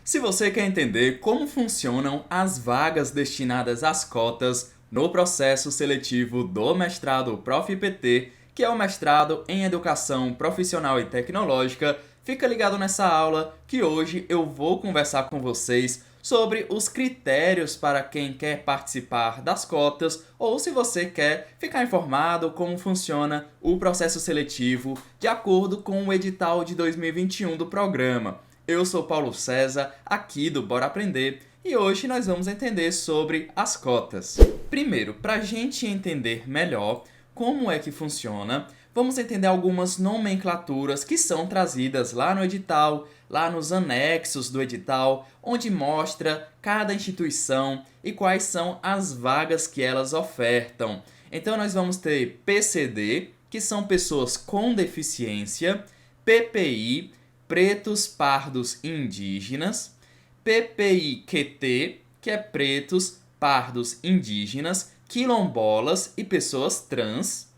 Se você quer entender como funcionam as vagas destinadas às cotas no processo seletivo do mestrado Prof. PT, que é o mestrado em Educação Profissional e Tecnológica, fica ligado nessa aula que hoje eu vou conversar com vocês sobre os critérios para quem quer participar das cotas ou se você quer ficar informado como funciona o processo seletivo de acordo com o edital de 2021 do programa. Eu sou Paulo César, aqui do Bora Aprender, e hoje nós vamos entender sobre as cotas. Primeiro, para a gente entender melhor como é que funciona, vamos entender algumas nomenclaturas que são trazidas lá no edital, lá nos anexos do edital, onde mostra cada instituição e quais são as vagas que elas ofertam. Então nós vamos ter PCD, que são pessoas com deficiência, PPI, pretos, pardos e indígenas, PPI-QT, que é pretos, pardos, indígenas, quilombolas e pessoas trans.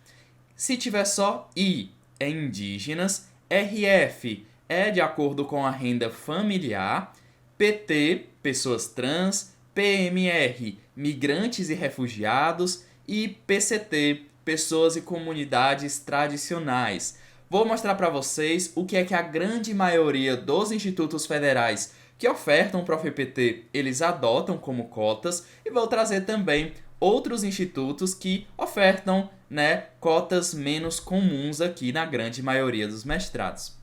Se tiver só I, é indígenas, RF é de acordo com a renda familiar, PT, pessoas trans, PMR, migrantes e refugiados e PCT, pessoas e comunidades tradicionais. Vou mostrar para vocês o que é que a grande maioria dos institutos federais que ofertam o ProfPT, eles adotam como cotas, e vou trazer também outros institutos que ofertam, cotas menos comuns aqui na grande maioria dos mestrados.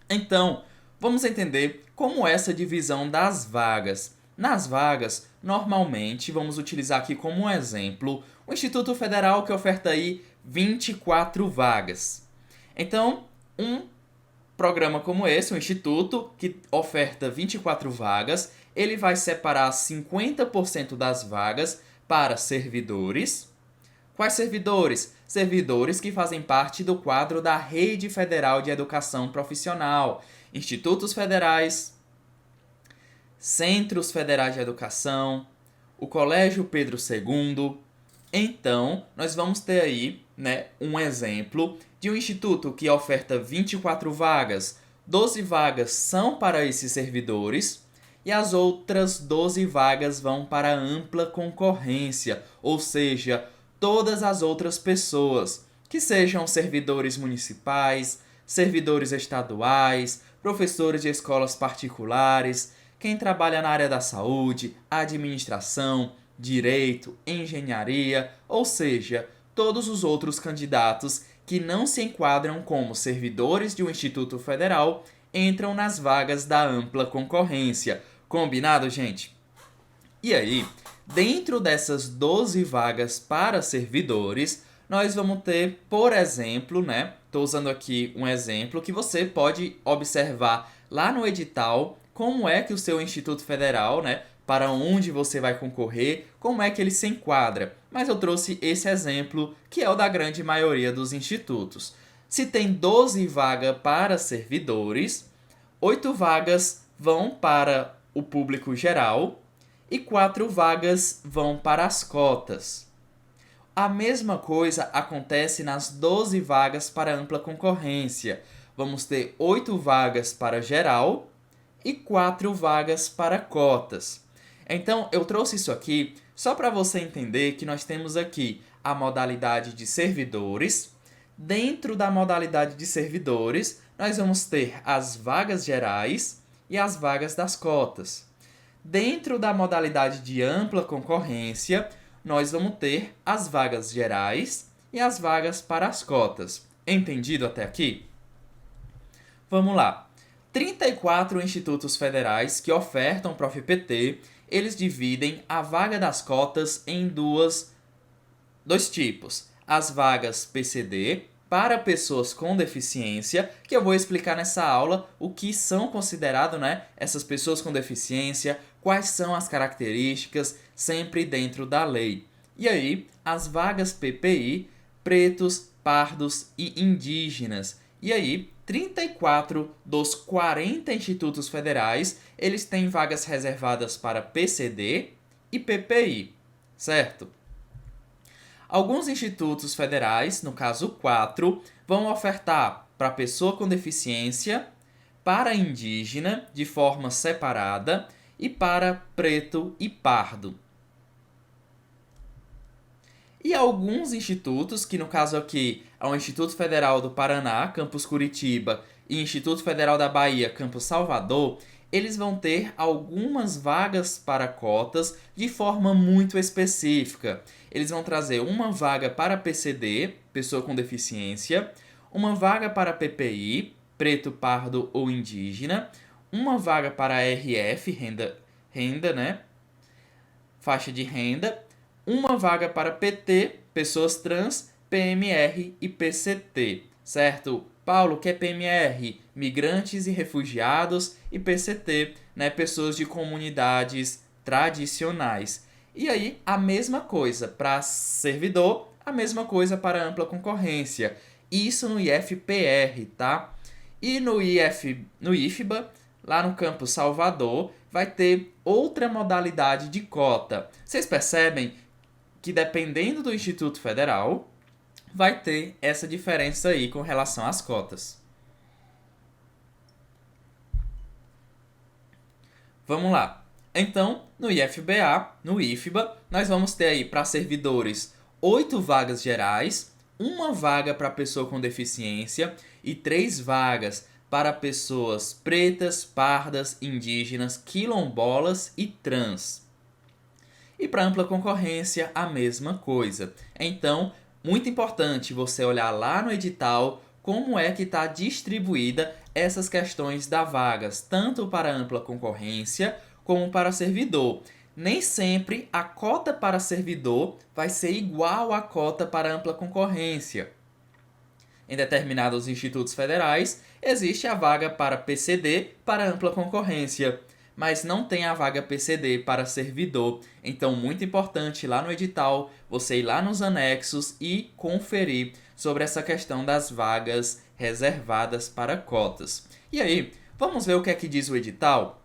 Então, vamos entender como essa divisão das vagas. Nas vagas, normalmente, vamos utilizar aqui como um exemplo o Instituto Federal que oferta aí 24 vagas. Então, um programa como esse, um instituto que oferta 24 vagas, ele vai separar 50% das vagas para servidores. Quais servidores? Servidores que fazem parte do quadro da Rede Federal de Educação Profissional, institutos federais, centros federais de educação, o Colégio Pedro II. Então, nós vamos ter aí, um exemplo de um instituto que oferta 24 vagas. 12 vagas são para esses servidores e as outras 12 vagas vão para ampla concorrência, ou seja, todas as outras pessoas, que sejam servidores municipais, servidores estaduais, professores de escolas particulares, quem trabalha na área da saúde, administração, direito, engenharia, ou seja, todos os outros candidatos que não se enquadram como servidores de um instituto federal entram nas vagas da ampla concorrência. Combinado, gente? E aí, dentro dessas 12 vagas para servidores, nós vamos ter, por exemplo, estou usando aqui um exemplo que você pode observar lá no edital como é que o seu Instituto Federal, para onde você vai concorrer, como é que ele se enquadra. Mas eu trouxe esse exemplo, que é o da grande maioria dos institutos. Se tem 12 vagas para servidores, 8 vagas vão para o público geral e 4 vagas vão para as cotas. A mesma coisa acontece nas 12 vagas para ampla concorrência. Vamos ter 8 vagas para geral e 4 vagas para cotas. Então, eu trouxe isso aqui só para você entender que nós temos aqui a modalidade de servidores. Dentro da modalidade de servidores, nós vamos ter as vagas gerais e as vagas das cotas. Dentro da modalidade de ampla concorrência, nós vamos ter as vagas gerais e as vagas para as cotas. Entendido até aqui? Vamos lá. 34 institutos federais que ofertam ProfPT, eles dividem a vaga das cotas em dois tipos. As vagas PCD, para pessoas com deficiência, que eu vou explicar nessa aula o que são consideradas, essas pessoas com deficiência, quais são as características, sempre dentro da lei. E aí, as vagas PPI, pretos, pardos e indígenas. E aí, 34 dos 40 institutos federais, eles têm vagas reservadas para PCD e PPI, certo? Alguns institutos federais, no caso 4, vão ofertar para pessoa com deficiência, para indígena, de forma separada, e para preto e pardo. E alguns institutos, que no caso aqui é o Instituto Federal do Paraná, campus Curitiba, e Instituto Federal da Bahia, campus Salvador, eles vão ter algumas vagas para cotas de forma muito específica. Eles vão trazer uma vaga para PCD, pessoa com deficiência, uma vaga para PPI, preto, pardo ou indígena, uma vaga para RF, renda, né? Faixa de renda, uma vaga para PT, pessoas trans, PMR e PCT, certo? Paulo, que é PMR? Migrantes e refugiados, e PCT, né? Pessoas de comunidades tradicionais. E aí, a mesma coisa para servidor, a mesma coisa para ampla concorrência. Isso no IFPR, tá? E no IFBA, lá no campus Salvador, vai ter outra modalidade de cota. Vocês percebem que dependendo do Instituto Federal, vai ter essa diferença aí com relação às cotas. Vamos lá. Então, no IFBA, no IFBA, nós vamos ter aí para servidores 8 vagas gerais, uma vaga para pessoa com deficiência e 3 vagas para pessoas pretas, pardas, indígenas, quilombolas e trans. E para ampla concorrência, a mesma coisa. Então, muito importante você olhar lá no edital como é que está distribuída essas questões das vagas, tanto para ampla concorrência como para servidor. Nem sempre a cota para servidor vai ser igual à cota para ampla concorrência. Em determinados institutos federais, existe a vaga para PCD para ampla concorrência, mas não tem a vaga PCD para servidor. Então, muito importante lá no edital, você ir lá nos anexos e conferir sobre essa questão das vagas reservadas para cotas. E aí, vamos ver o que é que diz o edital?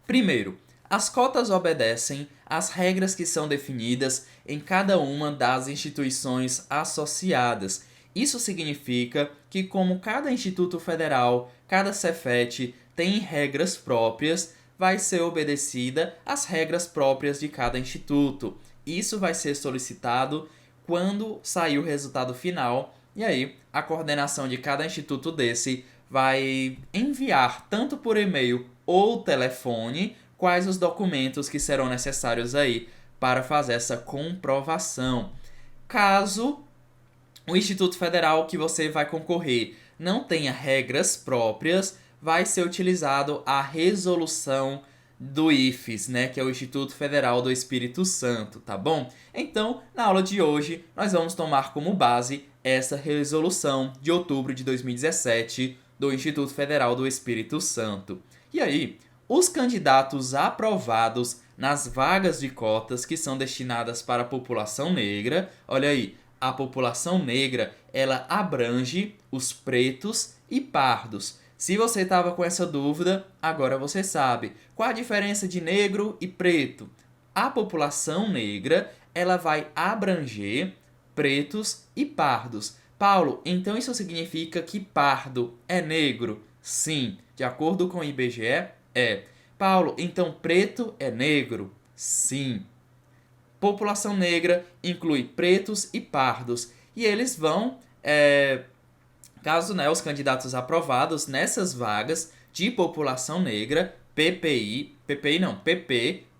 Primeiro, as cotas obedecem às regras que são definidas em cada uma das instituições associadas. Isso significa que, como cada instituto federal, cada Cefet tem regras próprias, vai ser obedecida às regras próprias de cada instituto. Isso vai ser solicitado quando sair o resultado final, e aí a coordenação de cada instituto desse vai enviar tanto por e-mail ou telefone quais os documentos que serão necessários aí para fazer essa comprovação. Caso o Instituto Federal que você vai concorrer não tenha regras próprias, vai ser utilizado a resolução do IFES, né, que é o Instituto Federal do Espírito Santo, tá bom? Então, na aula de hoje, nós vamos tomar como base essa resolução de outubro de 2017 do Instituto Federal do Espírito Santo. E aí, os candidatos aprovados nas vagas de cotas que são destinadas para a população negra, olha aí, a população negra, ela abrange os pretos e pardos. Se você estava com essa dúvida, agora você sabe. Qual a diferença de negro e preto? A população negra, ela vai abranger pretos e pardos. Paulo, então isso significa que pardo é negro? Sim, de acordo com o IBGE, é. Paulo, então preto é negro? Sim. População negra inclui pretos e pardos. E eles vão, caso os candidatos aprovados nessas vagas de população negra, PP,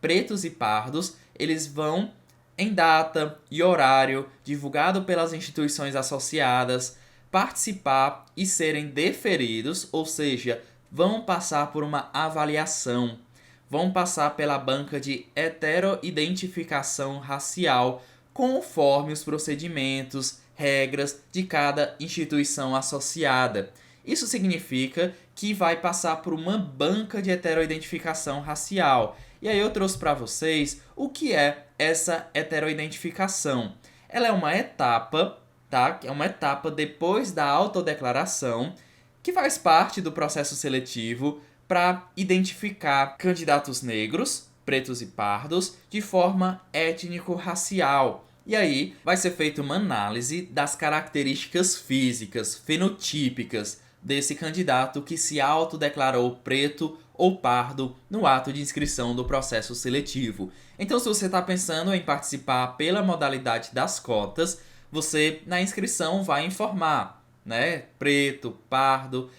pretos e pardos, eles vão em data e horário divulgado pelas instituições associadas, participar e serem deferidos, ou seja, vão passar por uma avaliação, vão passar pela banca de heteroidentificação racial, conforme os procedimentos, regras de cada instituição associada. Isso significa que vai passar por uma banca de heteroidentificação racial. E aí eu trouxe para vocês o que é essa heteroidentificação. Ela é uma etapa, tá? É uma etapa depois da autodeclaração, que faz parte do processo seletivo para identificar candidatos negros, pretos e pardos, de forma étnico-racial. E aí vai ser feita uma análise das características físicas, fenotípicas desse candidato que se autodeclarou preto ou pardo no ato de inscrição do processo seletivo. Então, se você está pensando em participar pela modalidade das cotas, você na inscrição vai informar, né? Preto, pardo,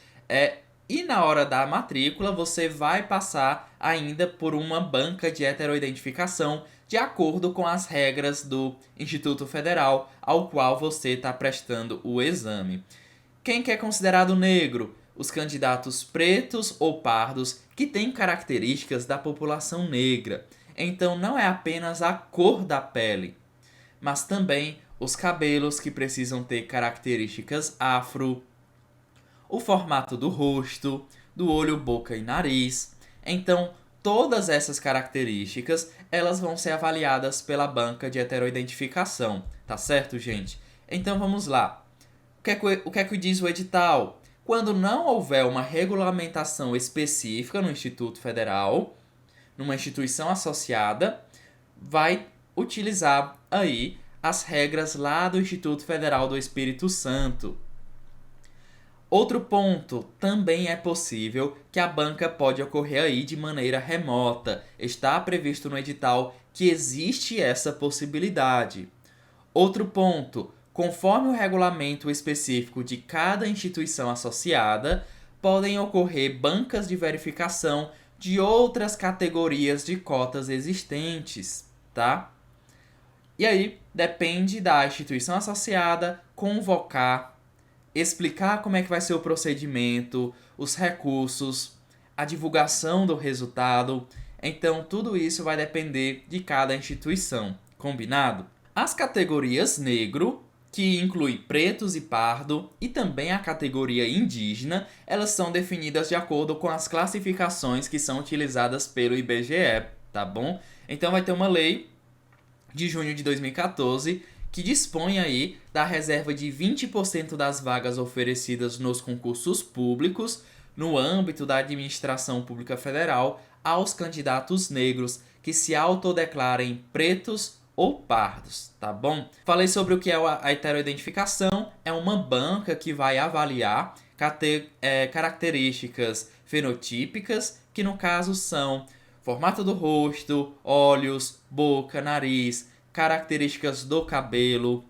e na hora da matrícula você vai passar ainda por uma banca de heteroidentificação de acordo com as regras do Instituto Federal ao qual você está prestando o exame. Quem que é considerado negro? Os candidatos pretos ou pardos que têm características da população negra. Então não é apenas a cor da pele, mas também os cabelos que precisam ter características afro, o formato do rosto, do olho, boca e nariz. Então, todas essas características, elas vão ser avaliadas pela banca de heteroidentificação, tá certo, gente? Então vamos lá. O que é que diz o edital? Quando não houver uma regulamentação específica no Instituto Federal, numa instituição associada, vai utilizar aí as regras lá do Instituto Federal do Espírito Santo. Outro ponto, também é possível que a banca pode ocorrer aí de maneira remota. Está previsto no edital que existe essa possibilidade. Outro ponto, conforme o regulamento específico de cada instituição associada, podem ocorrer bancas de verificação de outras categorias de cotas existentes, tá? E aí, depende da instituição associada convocar, explicar como é que vai ser o procedimento, os recursos, a divulgação do resultado. Então, tudo isso vai depender de cada instituição, combinado? As categorias negro, que inclui pretos e pardo, e também a categoria indígena, elas são definidas de acordo com as classificações que são utilizadas pelo IBGE, tá bom? Então vai ter uma lei de junho de 2014 que dispõe aí da reserva de 20% das vagas oferecidas nos concursos públicos no âmbito da administração pública federal aos candidatos negros que se autodeclarem pretos ou pardos, tá bom? Falei sobre o que é a heteroidentificação. É uma banca que vai avaliar características fenotípicas, que no caso são formato do rosto, olhos, boca, nariz, características do cabelo.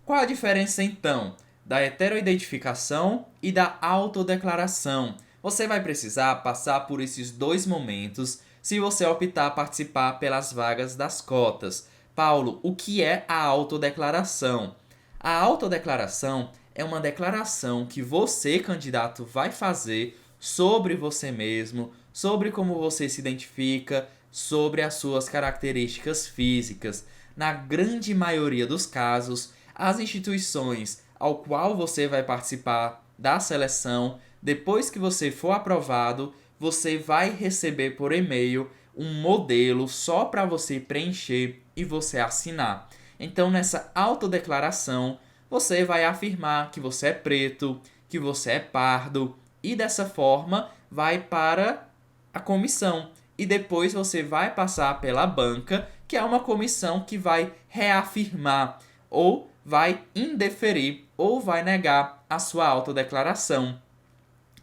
Qual a diferença então da heteroidentificação e da autodeclaração? Você vai precisar passar por esses dois momentos se você optar a participar pelas vagas das cotas. Paulo, o que é a autodeclaração? A autodeclaração é uma declaração que você, candidato, vai fazer sobre você mesmo, sobre como você se identifica, sobre as suas características físicas. Na grande maioria dos casos, as instituições ao qual você vai participar da seleção, depois que você for aprovado, você vai receber por e-mail um modelo só para você preencher e você assinar. Então, nessa autodeclaração, você vai afirmar que você é preto, que você é pardo, e dessa forma vai para a comissão. E depois você vai passar pela banca, que é uma comissão que vai reafirmar, ou vai indeferir, ou vai negar a sua autodeclaração.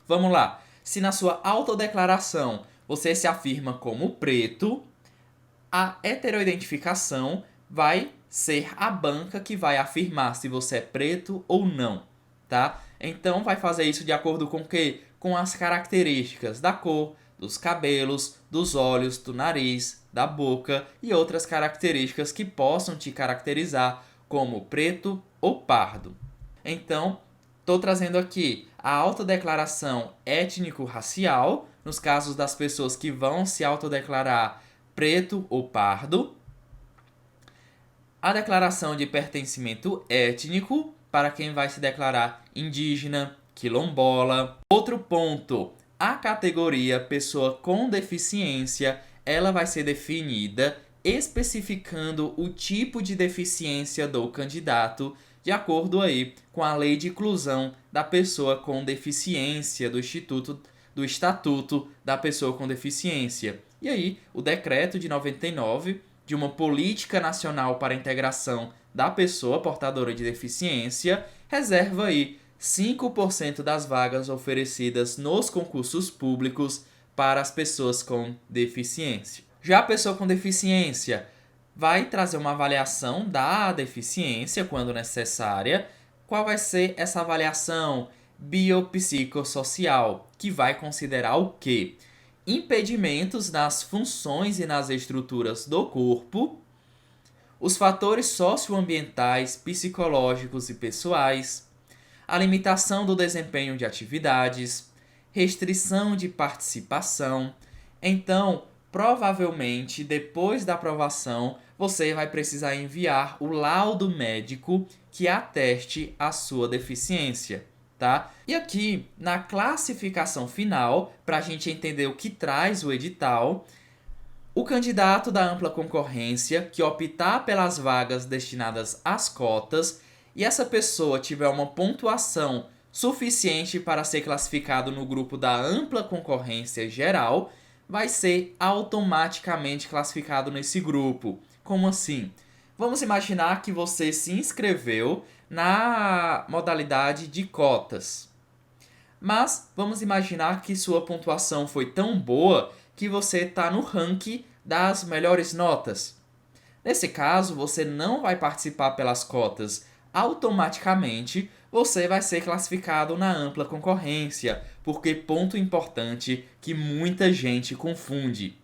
Vamos lá. Se na sua autodeclaração você se afirma como preto, a heteroidentificação vai ser a banca que vai afirmar se você é preto ou não, tá? Então vai fazer isso de acordo com o quê? Com as características da cor, dos cabelos, dos olhos, do nariz, da boca e outras características que possam te caracterizar como preto ou pardo. Então, estou trazendo aqui a autodeclaração étnico-racial, nos casos das pessoas que vão se autodeclarar preto ou pardo. A declaração de pertencimento étnico, para quem vai se declarar indígena, quilombola. Outro ponto, a categoria pessoa com deficiência, ela vai ser definida especificando o tipo de deficiência do candidato, de acordo aí com a Lei de Inclusão da Pessoa com Deficiência do Estatuto da Pessoa com Deficiência. E aí, o decreto de 99, de uma política nacional para a integração da pessoa portadora de deficiência, reserva aí 5% das vagas oferecidas nos concursos públicos para as pessoas com deficiência. Já a pessoa com deficiência vai trazer uma avaliação da deficiência quando necessária. Qual vai ser essa avaliação biopsicossocial, que vai considerar o quê? Impedimentos nas funções e nas estruturas do corpo, os fatores socioambientais, psicológicos e pessoais, a limitação do desempenho de atividades, restrição de participação. Então, provavelmente, depois da aprovação, você vai precisar enviar o laudo médico que ateste a sua deficiência, tá? E aqui, na classificação final, para a gente entender o que traz o edital, o candidato da ampla concorrência que optar pelas vagas destinadas às cotas e essa pessoa tiver uma pontuação suficiente para ser classificado no grupo da ampla concorrência geral, vai ser automaticamente classificado nesse grupo. Como assim? Vamos imaginar que você se inscreveu na modalidade de cotas. Mas vamos imaginar que sua pontuação foi tão boa que você está no ranking das melhores notas. Nesse caso, você não vai participar pelas cotas. Automaticamente, você vai ser classificado na ampla concorrência, porque ponto importante que muita gente confunde.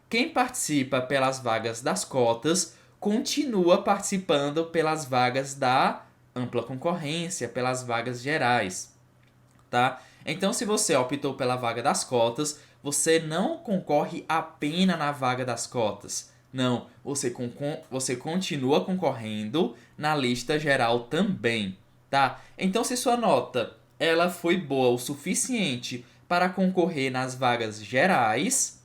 Quem participa pelas vagas das cotas continua participando pelas vagas da ampla concorrência, pelas vagas gerais, tá? Então, se você optou pela vaga das cotas, você não concorre apenas na vaga das cotas. Não, você continua concorrendo na lista geral também, tá? Então, se sua nota ela foi boa o suficiente para concorrer nas vagas gerais,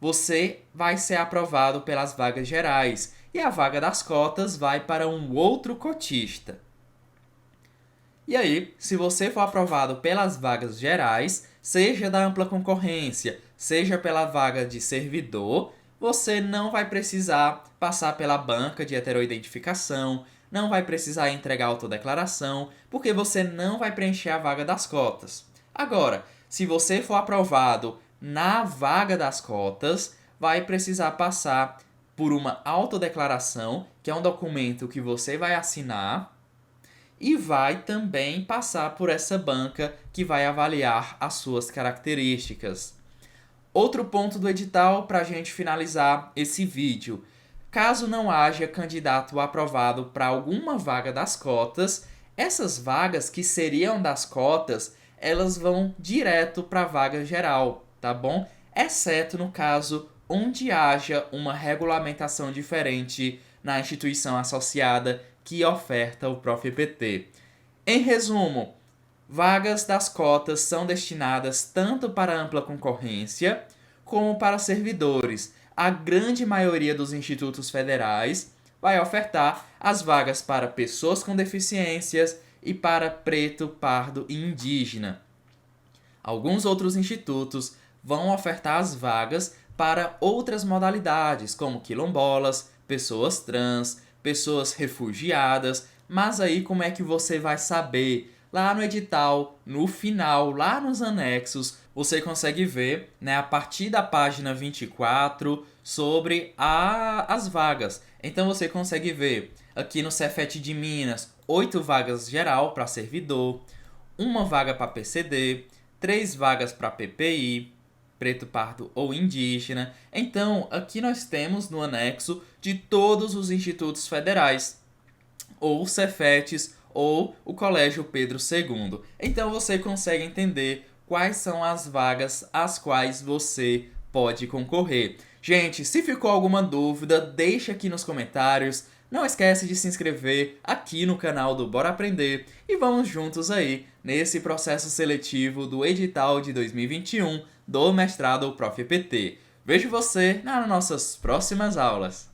você vai ser aprovado pelas vagas gerais e a vaga das cotas vai para um outro cotista. E aí, se você for aprovado pelas vagas gerais, seja da ampla concorrência, seja pela vaga de servidor, você não vai precisar passar pela banca de heteroidentificação, não vai precisar entregar autodeclaração, porque você não vai preencher a vaga das cotas. Agora, se você for aprovado na vaga das cotas, vai precisar passar por uma autodeclaração, que é um documento que você vai assinar, e vai também passar por essa banca que vai avaliar as suas características. Outro ponto do edital para a gente finalizar esse vídeo. Caso não haja candidato aprovado para alguma vaga das cotas, essas vagas que seriam das cotas, elas vão direto para a vaga geral, tá bom? Exceto no caso onde haja uma regulamentação diferente na instituição associada que oferta o ProfEPT. Em resumo, vagas das cotas são destinadas tanto para ampla concorrência como para servidores. A grande maioria dos institutos federais vai ofertar as vagas para pessoas com deficiências e para preto, pardo e indígena. Alguns outros institutos vão ofertar as vagas para outras modalidades, como quilombolas, pessoas trans, pessoas refugiadas, mas aí como é que você vai saber? Lá no edital, no final, lá nos anexos, você consegue ver, né, a partir da página 24 sobre as vagas. Então você consegue ver aqui no Cefet de Minas, 8 vagas geral para servidor, 1 vaga para PCD, 3 vagas para PPI, preto, pardo ou indígena. Então, aqui nós temos no anexo de todos os institutos federais, ou Cefetes, ou o Colégio Pedro II. Então, você consegue entender quais são as vagas às quais você pode concorrer. Gente, se ficou alguma dúvida, deixa aqui nos comentários. Não esquece de se inscrever aqui no canal do Bora Aprender e vamos juntos aí nesse processo seletivo do edital de 2021 do mestrado ProfEPT. Vejo você nas nossas próximas aulas.